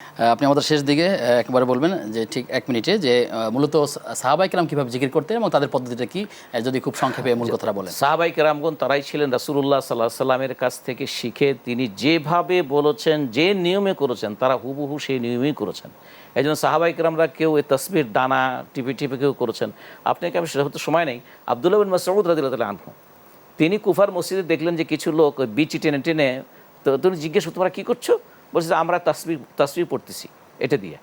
আপনি আমাদের শেষ দিকে একবারে বলবেন যে ঠিক ১ মিনিটে যে মূলত সাহাবায়ে কেরাম কিভাবে জিকির করতেন এবং তাদের পদ্ধতিটা কি, যদি খুব সংক্ষেপে মূল কথাটা বলেন। সাহাবায়ে কেরামগণ তারাই ছিলেন রাসূলুল্লাহ সাল্লাল্লাহু আলাইহি সাল্লামের কাছ থেকে শিখে তিনি যেভাবে বলেছেন, যে নিয়মে করেছেন, তারা হুবহু সেই নিয়মেই করেছেন। এই জন্য সাহাবায়ে কেরামরা কেউ এই তাসবির ডানা টিপে টিপে কেউ করেছেন। আপনাকে আমি সেটা হতে সময় নেই। আব্দুল্লাহ বিন মাসউদ রাদিয়াল্লাহু তাআলা আনহু তিনি কুফার মসজিদে দেখলেন যে কিছু লোক ওই বিচি টেনে টেনে, তো তুমি জিজ্ঞেস করো তোমরা কী করছো? বলছে যে আমরা তাসবিহ পড়তেছি এটা দিয়ে।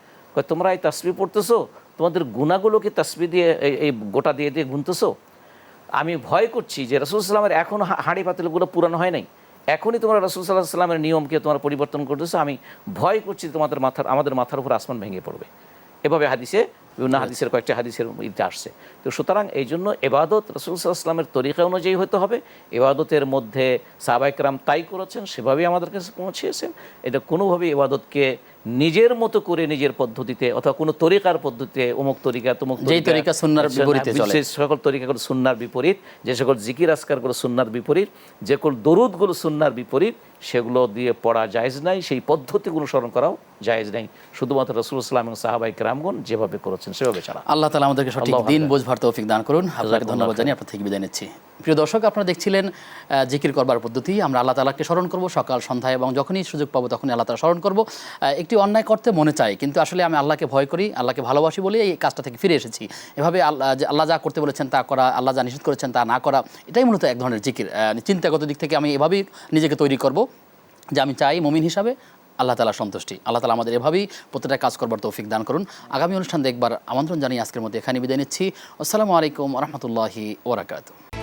তোমরা এই তাসবিহ পড়তেছো, তোমাদের গুনাহগুলোকে তাসবিহ দিয়ে এই গোটা দিয়ে দিয়ে গুনতেছো। আমি ভয় করছি যে রাসূল সাল্লাল্লাহু আলাইহি ওয়াসাল্লামের এখনও হাঁড়ি পাতিলগুলো পুরানো হয় নাই, এখনই তোমরা রাসূল সাল্লাল্লাহু আলাইহি ওয়াসাল্লামের নিয়মকে তোমরা পরিবর্তন করতেছো। আমি ভয় করছি আমাদের মাথার উপর আসমান ভেঙে পড়বে। এভাবে হাদিসে বিভিন্ন হাদিসের কয়েকটা হাদিসের ইতে আসছে। তো সুতরাং এই জন্য এবাদত রাসূল সাল্লাল্লাহু আলাইহি ওয়াসাল্লামের তরিকা অনুযায়ী হতে হবে। এবাদতের মধ্যে সাহাবায়ে কেরাম তাই করেছেন, সেভাবেই আমাদের কাছে পৌঁছিয়েছেন। এটা কোনোভাবেই এবাদতকে নিজের মতো করে নিজের পদ্ধতিতে অথবা কোনো তরিকার পদ্ধতিতে অমুক তরিকা তমুক যেই তরিকা সুন্নাহর বিপরীতে চলে, যে সকল তরিকাগুলো সুন্নাহর বিপরীত, যে সকল জিকির আজকারগুলো সুন্নাহর বিপরীত, যে সকল দরুদগুলো সুন্নাহর বিপরীত, সেগুলো দিয়ে পড়া জায়েজ নাই, সেই পদ্ধতিগুলো স্মরণ করাও জায়েজ নাই। শুধুমাত্র রাসূলুল্লাহ সাল্লাল্লাহু আলাইহি ওয়াসাল্লাম এবং সাহাবায়ে কেরামগণ যেভাবে করেছেন সেভাবে ছাড়া। আল্লাহ তাআলা আমাদেরকে সঠিক দিন বোঝবার তৌফিক দান করুন। আপনাকে ধন্যবাদ জানিয়ে আপনার থেকে বিদায় নিচ্ছি। প্রিয় দর্শক, আপনারা দেখছিলেন জিকির করবার পদ্ধতি। আমরা আল্লাহ তাআলাকে স্মরণ করব সকাল সন্ধ্যায়, এবং যখনই সুযোগ পাবো তখনই আল্লাহ তাআলা স্মরণ করব। একটি অন্যায় করতে মনে চাই, কিন্তু আসলে আমি আল্লাহকে ভয় করি, আল্লাহকে ভালোবাসি বলে এই কাজটা থেকে ফিরে এসেছি। এভাবে আল্লাহ যা করতে বলেছেন তা করা, আল্লাহ যা নিষেধ করেছেন তা না করা, এটাই মূলত এক ধরনের জিকির। চিন্তাগত দিক থেকে আমি এভাবেই নিজেকে তৈরি করব যে আমি চাই মুমিন হিসাবে আল্লাহ তাআলার সন্তুষ্টি। আল্লাহ তাআলা আমাদের এভাবেই প্রত্যেকটা কাজ করবার তৌফিক দান করুন। আগামী অনুষ্ঠান দেখবার আমন্ত্রণ জানিয়ে আজকের মধ্যে এখানে বিদায় নিচ্ছি। আসসালামু আলাইকুম ওয়া রাহমাতুল্লাহি ওয়া বারাকাতুহু।